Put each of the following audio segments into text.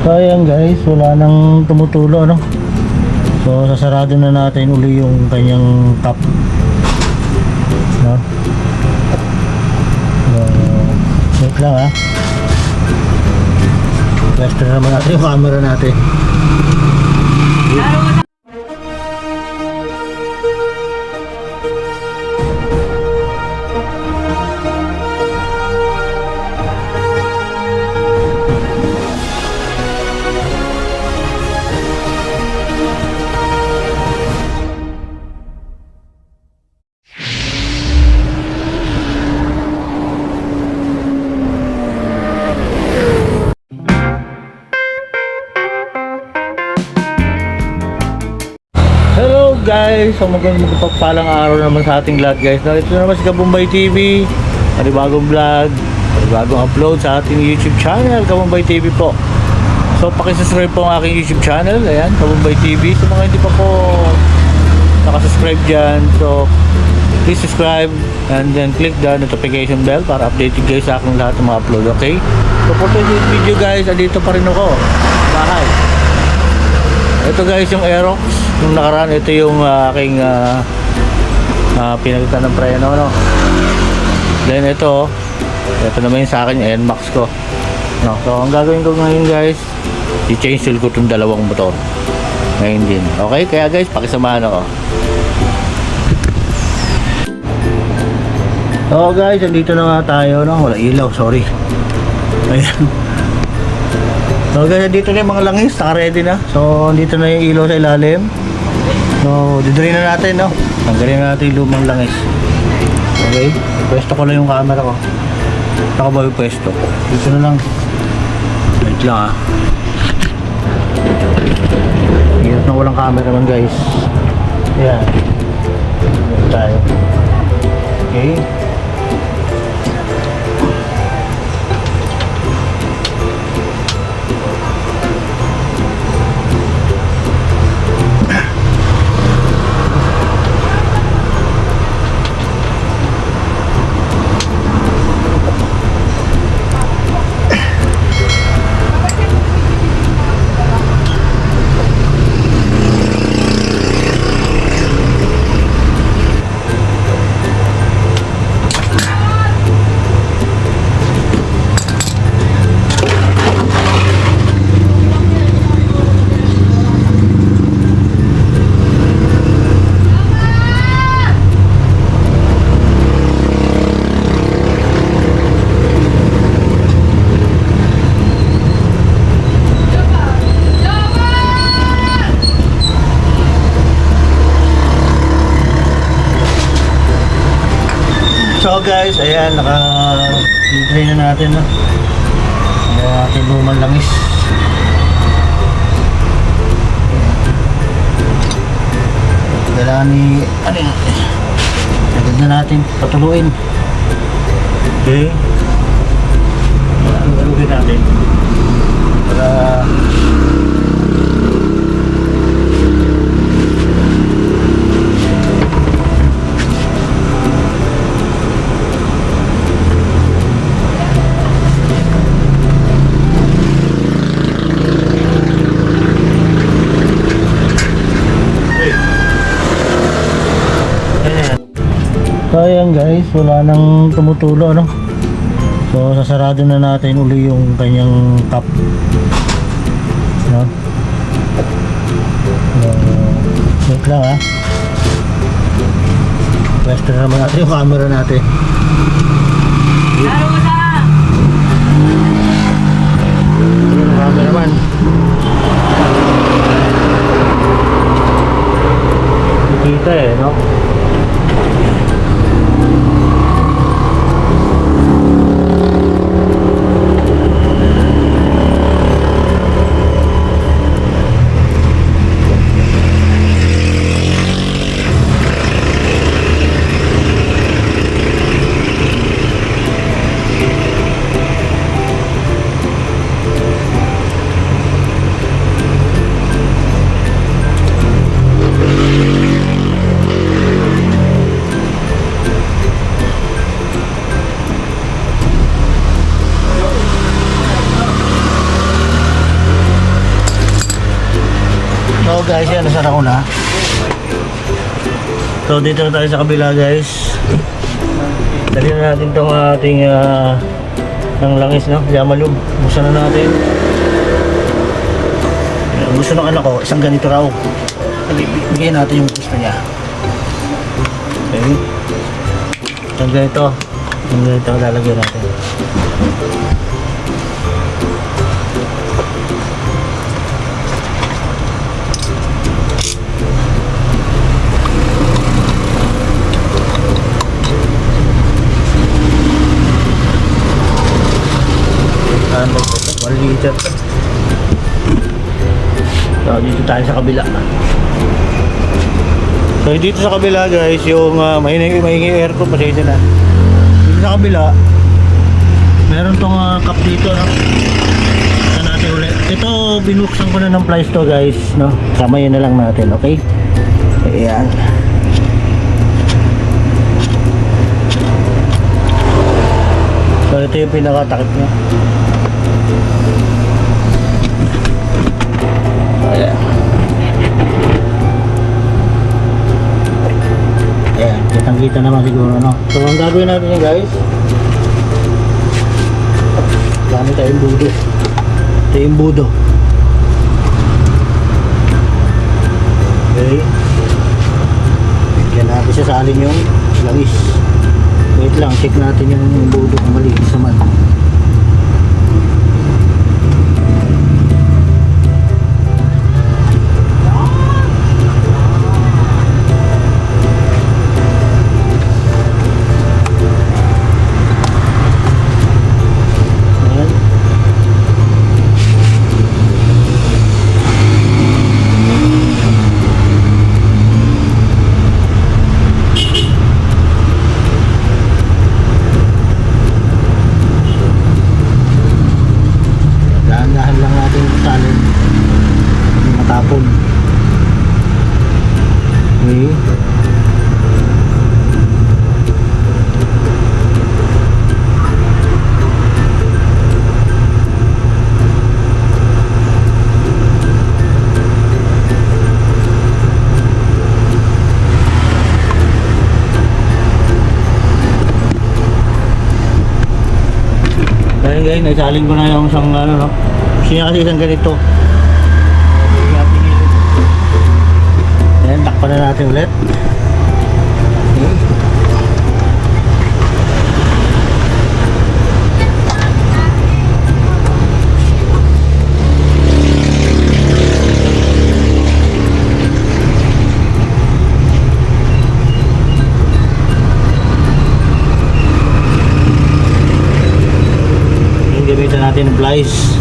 So ayan guys, wala nang tumutulo ano. So sasarado na natin uli yung kanyang top. No? So, wait lang ha. Pwesto na naman natin yung camera natin. Hello guys! So magpagpalang araw naman sa ating lahat guys. Narito naman si Kabumbay TV. Panibagong vlog, panibagong upload sa ating YouTube channel, Kabumbay TV po. So pakisubscribe po ang aking YouTube channel. Ayan, Kabumbay TV. Sa mga hindi pa po nakasubscribe dyan, so please subscribe and then click the notification bell para updated kayo sa aking lahat ng mga upload, okay? So for today's video guys, andito pa rin ako bahay. Ito guys yung Aerox. Yung nakaraan, ito yung aking pinalitan ng preno, no? Then ito naman yung sa akin yung NMAX ko, no? So ang gagawin ko ngayon guys, i-change ko itong dalawang motor ngayon din, okay? Kaya guys, pakisamahan ako. So guys, andito na nga tayo, no? Wala ilaw, sorry. Ayan. So guys, dito na yung mga langis, naka-ready na. So dito na yung ilaw sa ilalim. So didrain na natin, no? Tanggalin na natin yung lumang langis. Okay, pwesto ko lang yung camera ko. Saka ba yung pwesto? Dito na lang. Wait lang hirap na walang camera man guys. Ayan. Dito tayo. Okay. So guys, ayan, naka-drain na natin, no? Yung ating lumang langis. Kailangan ano yun? Agad na natin patuluin. Okay. Patuluin natin. Para so ayan guys, wala nang tumutulo, no? So sasarado na natin uli yung kanyang top, no? Wait lang ha. Pwesto na naman natin yung camera natin. Yung camera man kita no? guys, yan, nasa ako na. So dito na tayo sa kabila guys. Dali na natin itong ating ng langis, no? Yamalog. Buksan na natin. Gusto ng anak ko, isang ganito raw. Bigyan natin yung gusto niya. Okay. Isang ganito. Isang ganito lalagyan natin. Ano ito? 1 liter. So, dito tayo sa kabila. So, dito sa kabila guys, yung mahingi aircon, pasensya na. Dito sa kabila, meron tong cup dito, no? Saan natin ulit. Ito, binuksan ko na ng plies to guys, no? Samayin na lang natin, okay? Ayan. So, ito yung pinakatakip niya. Ayan. Ayan, kitang-kita naman siguro, no? So, ang gagawin natin yun, guys. Gamit tayong budo. Ito yung budo. Okay. Bigyan natin siya sa alin yung langis. Wait lang, check natin yung budo kung malinis naman. Dahan-dahan lang natin salin. Hindi matapon. Okay. Ayun guys, naisalin ko na yung isang ano, no? Gusto niya kasi isang ganito. Ayan, takpan na natin ulit. Okay. Gamitan natin ng plies.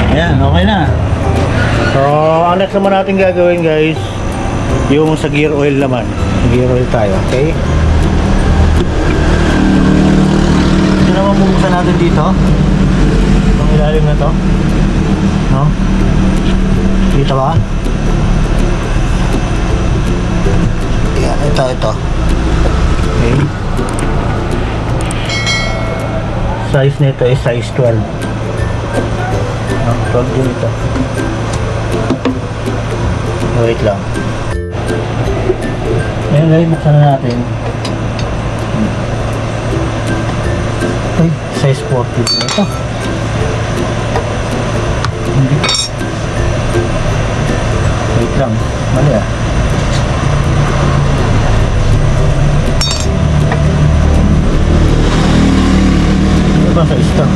Ayan, okay na. So, ang next naman natin gagawin guys, yung sa gear oil naman. Sa gear oil tayo, okay? Ito naman bubuksan natin dito. Itong ilalim na to. No? Dito ba? Ayan, ito. Okay. Size nito is size 12. No, 12 din ito. Wait lang. Ayan guys, buksan na natin. Ay, size 14 na ito. Hindi. Wait lang, mali ah. Ano ba sa isa?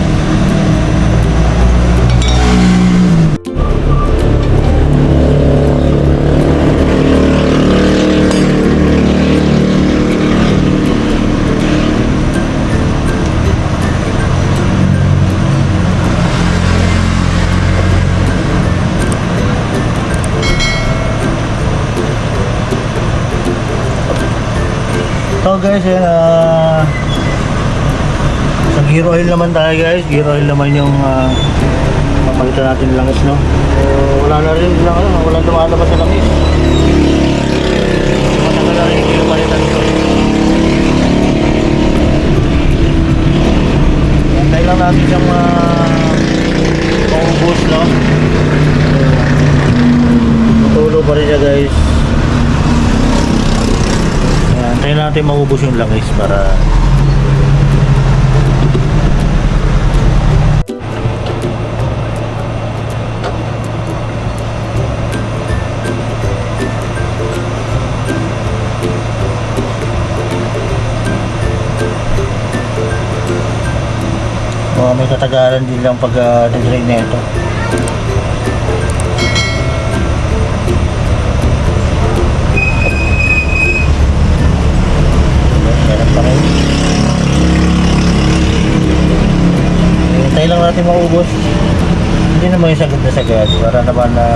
So guys, yan, sa gear oil naman tayo guys. Gear oil naman yung papalitan natin langis, no? So, wala na rin lang, wala lumalabas sa langis. Matagal na rin yung palitan ko. rin siya guys. Ayan, tayo natin maubos yung langis para may katagalan din lang pag dedrain na ito. Meron pa rin. Hintay lang natin maubos. Hindi naman yung sagad na sagad. Para naman na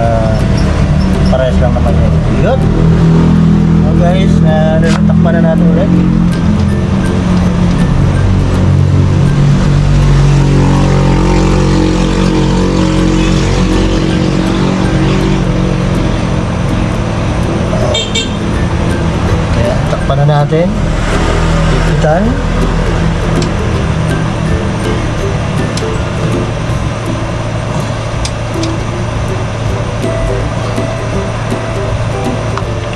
parehas lang naman yun. Yun! So guys, natakpan na natin ulit. Takpan na natin. Ipitan.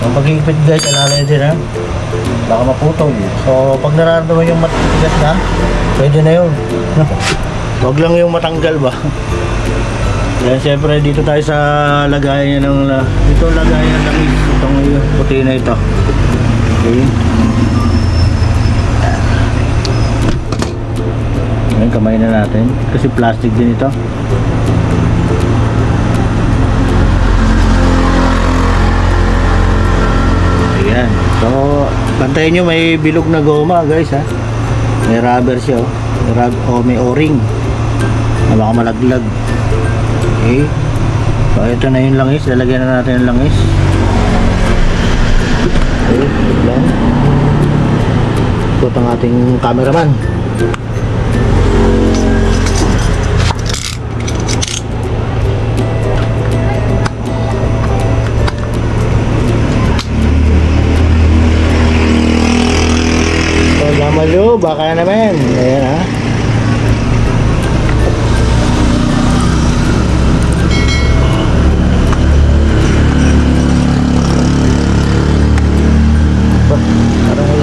Ang pag-iipit guys, alalay din ha. Baka maputol. So pag nararamdaman yung matigas na, pwede na yun. Huwag lang yung matanggal ba. Yan, siyempre dito tayo sa lagayan ng dito lagayan ng langis. Itong puti na ito. Okay. Ayan, kamay na natin kasi plastic din ito. Ayan. So bantayan nyo, may bilog na goma guys ha. May rubber siya may o-ring na baka malaglag. Okay. So ito na yung langis. Lalagyan na natin yung langis. Okay, wait lang. Ito ang ating cameraman. So, gamalo, baka naman. Ayan ha.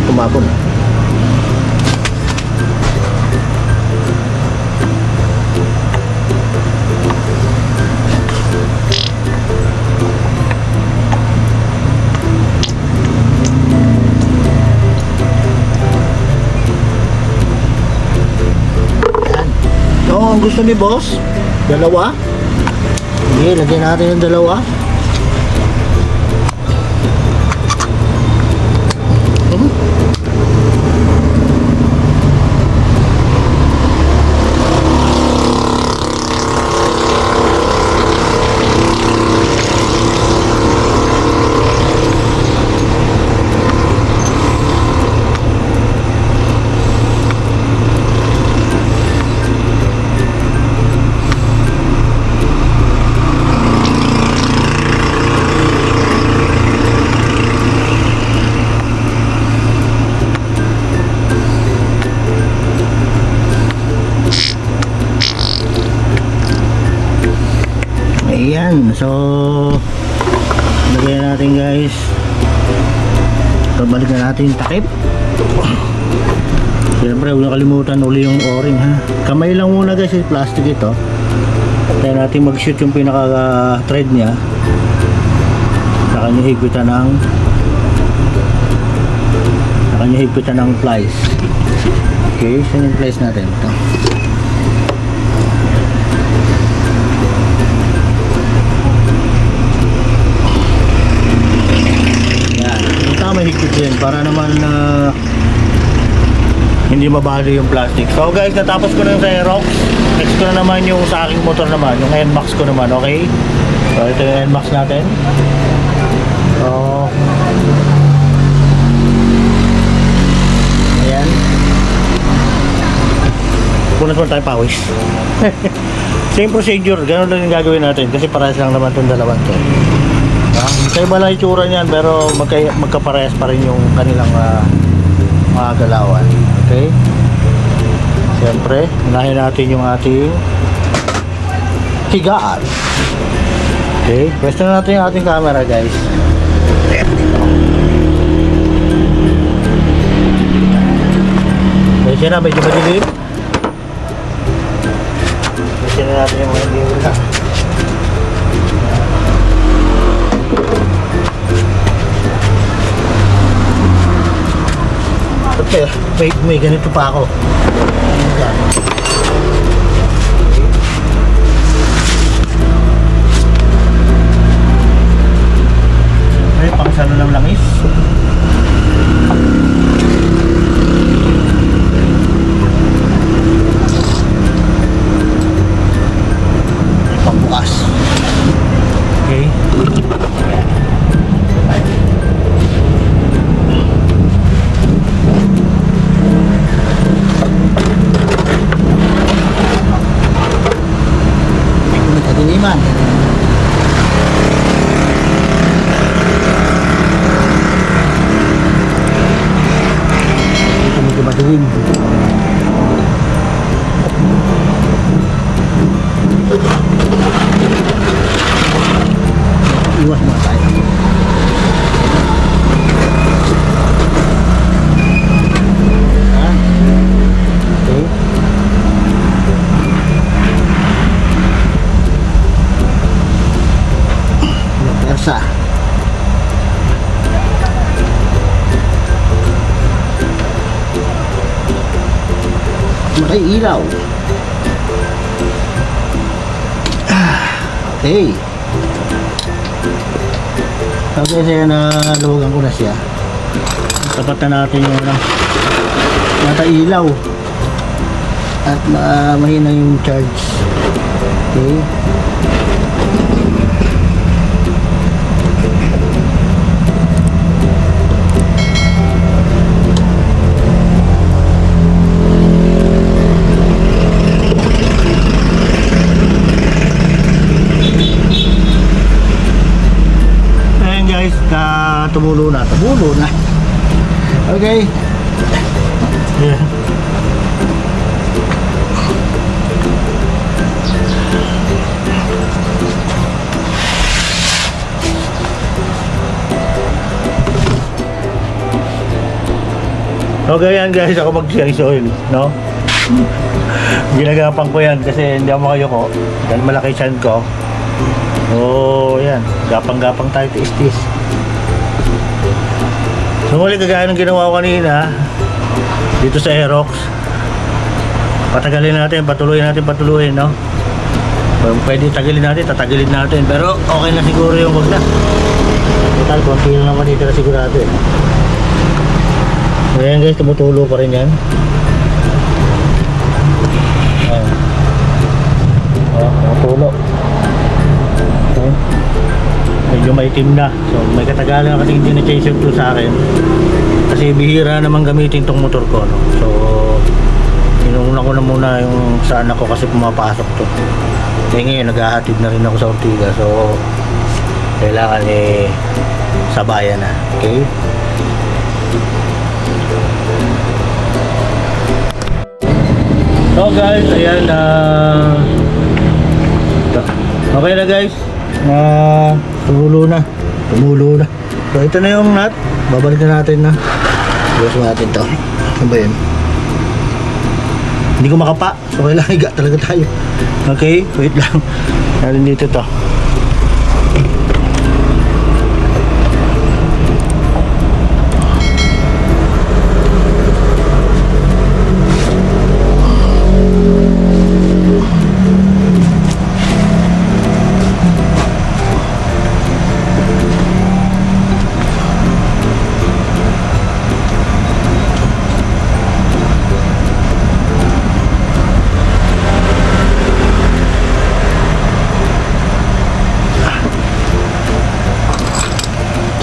Tumapon. So, ang gusto ni boss, dalawa. Sige, lagyan natin yung dalawa. Ayan, so lagyan natin guys. So balik na natin yung takip. Siyempre huwag na kalimutan uli yung o-ring ha. Kamay lang muna guys, yung plastic ito. Kaya natin mag shoot yung pinaka thread nya. Saka nyo higpitan ng plies. Okay, saan yung plies natin? Ito. Mahigpit din para naman hindi mabali yung plastic. So guys, natapos ko na yung sa Aerox. Next ko na naman yung sa aking motor naman, yung NMAX ko naman, okay? So ito yung NMAX natin. So ayan. Punas mo tayo pawis. Same procedure, ganun lang yung gagawin natin kasi parehas lang naman itong dalawang to. Kaya ba lang itsura niyan, pero magkaparehas pa rin yung kanilang mga galawan. Okay? Siyempre, unahin natin yung ating higaan. Okay, pwesto na natin yung ating camera guys. Pwesto na, medyo madilim. Pwesto na natin yung mga hindi na. Okay, may ganito pa ako. May pangsalo ng langis. May pangbukas. Okay. Kadiliman. Ito medyo madilim. Iwas muna tayo. Okay. Persa. May ilaw. Okay. Okay, siya na luwagan ko na siya. Tapat na natin yung nata ilaw. At mahina yung charge. Okay. Tumulo na. Okay. Yeah. Okay yan guys, ako mag-change oil, no? Ginagapan ko yan kasi hindi ako makayoko dahil malaki chan ko. Oh, yan. Gapang-gapang tayo, tiis-tiis. So muli kagaya ng ginawa ko kanina dito sa Aerox, patagalin natin, patuluyin, no? Pwede tagilin natin, tatagilin natin, pero okay na siguro yung wag na. Total, konti na naman dito na sigurado eh. Ayan guys, tumutulo pa rin yan. Ayan. Tumutulo. Okay. Medyo maitim na. So may katagalan kasi hindi na-change yung tool sa akin. Kasi bihira naman gamitin tong motor ko, no? So inuna ko na muna yung sa anak ko kasi pumapasok to. Kaya ngayon naghahatid na rin ako sa Ortiga. So kailangan sabayan na. Okay? So guys, ayan okay na guys. Tumulo na. So ito na yung nut. Babalikan natin na. Bukas natin to. Ano ba yun? Hindi ko makapa. So kailangan higa talaga tayo. Okay, wait lang. Narin dito to.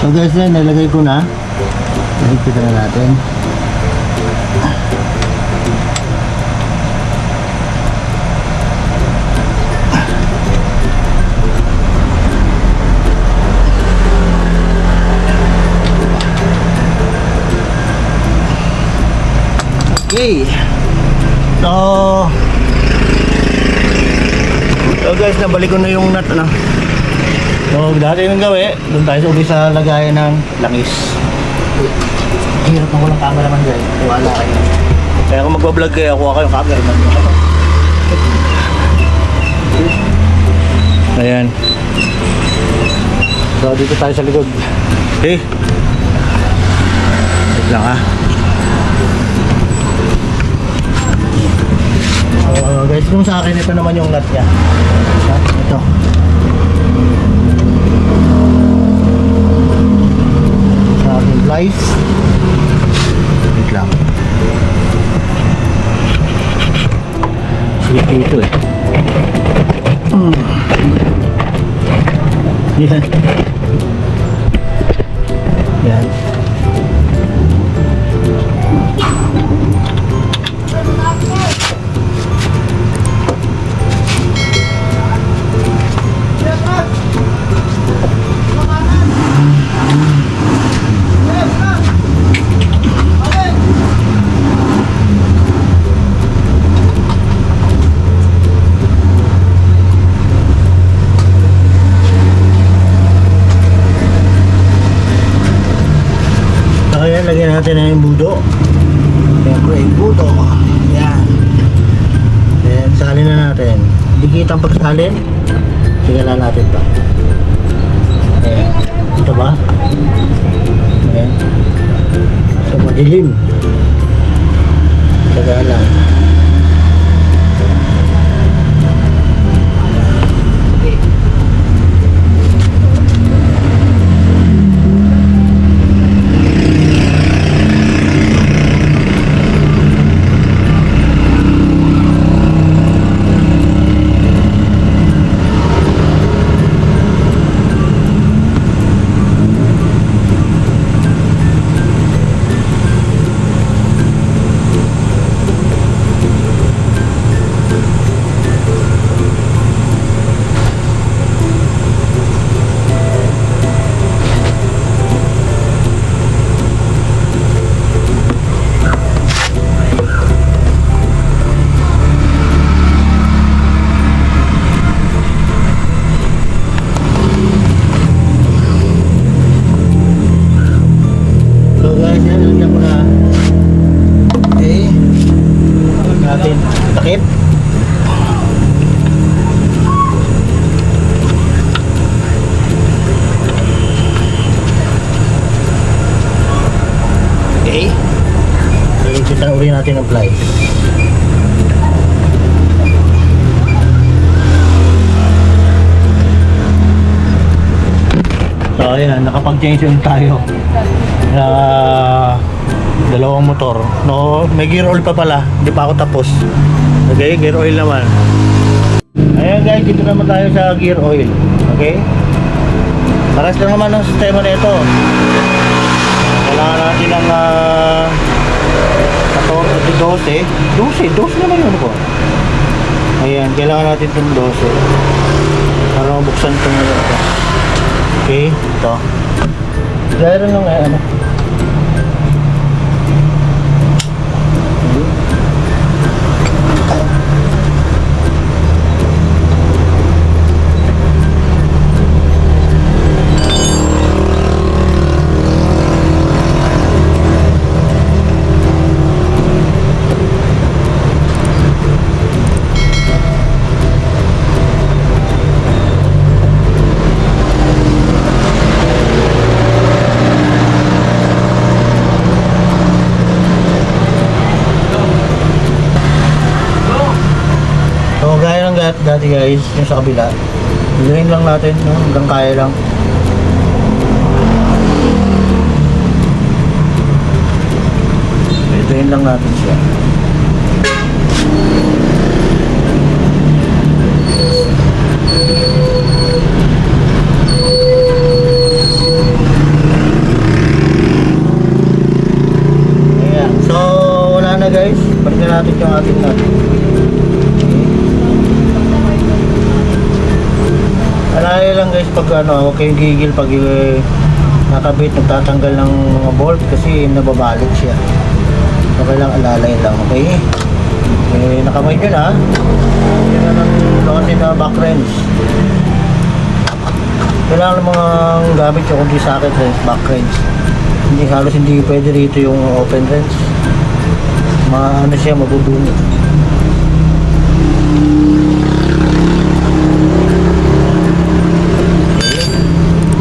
So guys, yan, nalagay ko na. Nahigpitan na natin. Okay. So guys, nabalik ko na yung nut, ano. So, dati nang gawi, doon tayo uli sa lagayan ng langis. Hirap na walang cameraman guys. Wala kayo. Kaya kung magbablog kayo, kuha kayo cameraman. Ayan. So, dito tayo sa likod. Okay. Wait lang ha. So, guys, kung sa akin, ito naman yung nut niya. Ito. Sa akin, flies. Wait lang. Sige dito eh. Yan. Yan. Ayan, lagyan natin na yung budo. Siyempre, yung budo. Ayan. Then, salin na natin. Dikit ang pagsalin. Tingnan natin pa. Ayan. Ito ba? Ayan. So, madilim. Tagaan lang. Takip. Okay. Kita uli natin ang fly. So ayan, nakapag-change tayo na dalawang motor. No, may gear oil pa pala. Hindi pa ako tapos. Okay, gear oil naman. Ayan guys, dito naman tayo sa gear oil. Okay? Paras lang naman ang sistema nito. Kailangan natin ng 12 naman yun po. Ayan, kailangan natin itong 12 para mabuksan itong ito. Okay, ito. Gaya lang ano. Dati guys, yung sa kabila hilahin lang natin, no? Hanggang kaya lang. Hilahin lang natin siya. Ayan, so wala na guys, balikan natin yung ating natin. Alala lang guys, pag huwag kayong gigil pag nakabit, nagtatanggal ng mga bolt kasi nababalik siya. So kailangan alalay lang, okay? Nakamay nyo na. Yan na ng natin na back wrench. Wala ng mga gamit yung kundi socket wrench, back wrench. Hindi halos hindi pwede rito yung open wrench. Ano siya, mabubunot.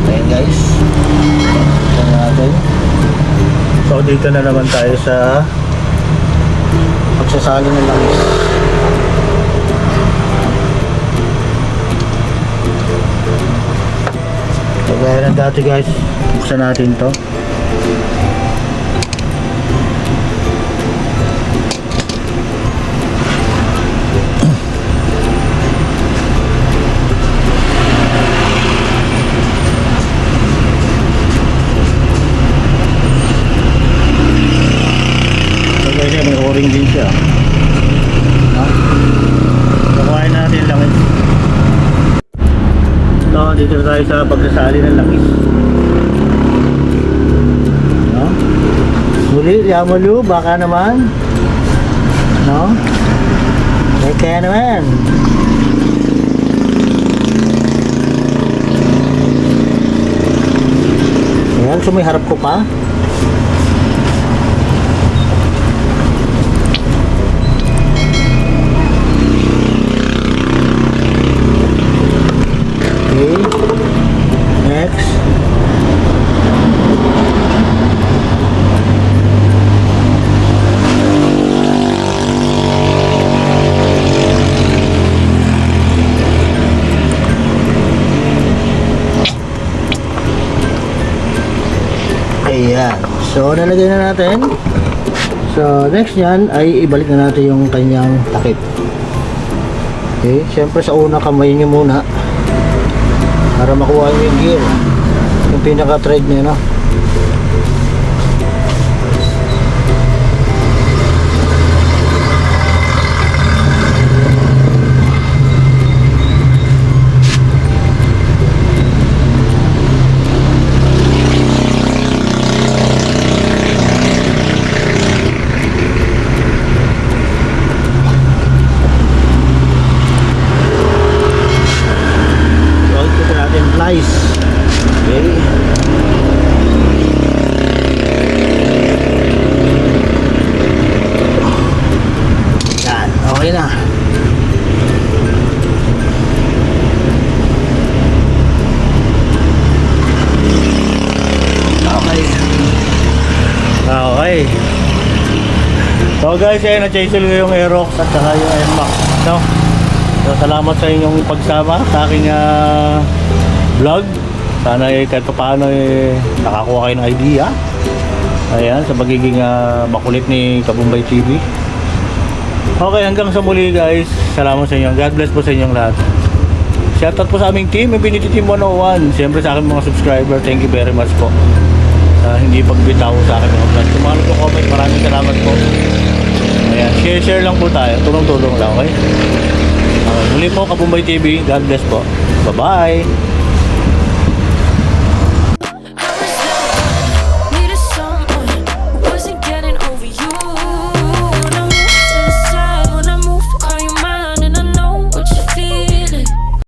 Ayan guys. Ito natin. So dito na naman tayo sa pagsasali ng langis. So gaya ng dati guys, buksan natin to. May o-ring din siya. No? Kukuhain natin langis. No, dito na tayo sa pagsasali ng langis. No? Muli, Yamalu, baka naman. No? Kaya naman. Ayan, so may harap ko pa. Next. Ayan. So, nalagay na natin. So, next yan ay ibalik na natin yung kanyang takip. Okay. Siyempre sa una kamay nyo muna para makuha nyo yung gear, yung pinaka-thread niya, no? Nice. Okay. Yan, okay na. Okay. Okay. So guys, ayun, na-chancel ko yung Aerox at saka yung NMAX, no? So salamat sa inyong pagsama sa aking vlog. Sana kahit paano nakakuha kayo ng idea. Ayan, sa magiging makulit ni Kabumbay TV. Okay, hanggang sa muli guys. Salamat sa inyo. God bless po sa inyong lahat. Shoutout po sa aming team, Infinity Team 101. Siyempre sa aking mga subscriber, thank you very much po. Hindi pagbitaw sa akin mga vlog. Kung mga nagko-comment, maraming salamat po. Ayan, share lang po tayo. Tulong-tulong lang, okay? Muli po, Kabumbay TV. God bless po. Bye-bye!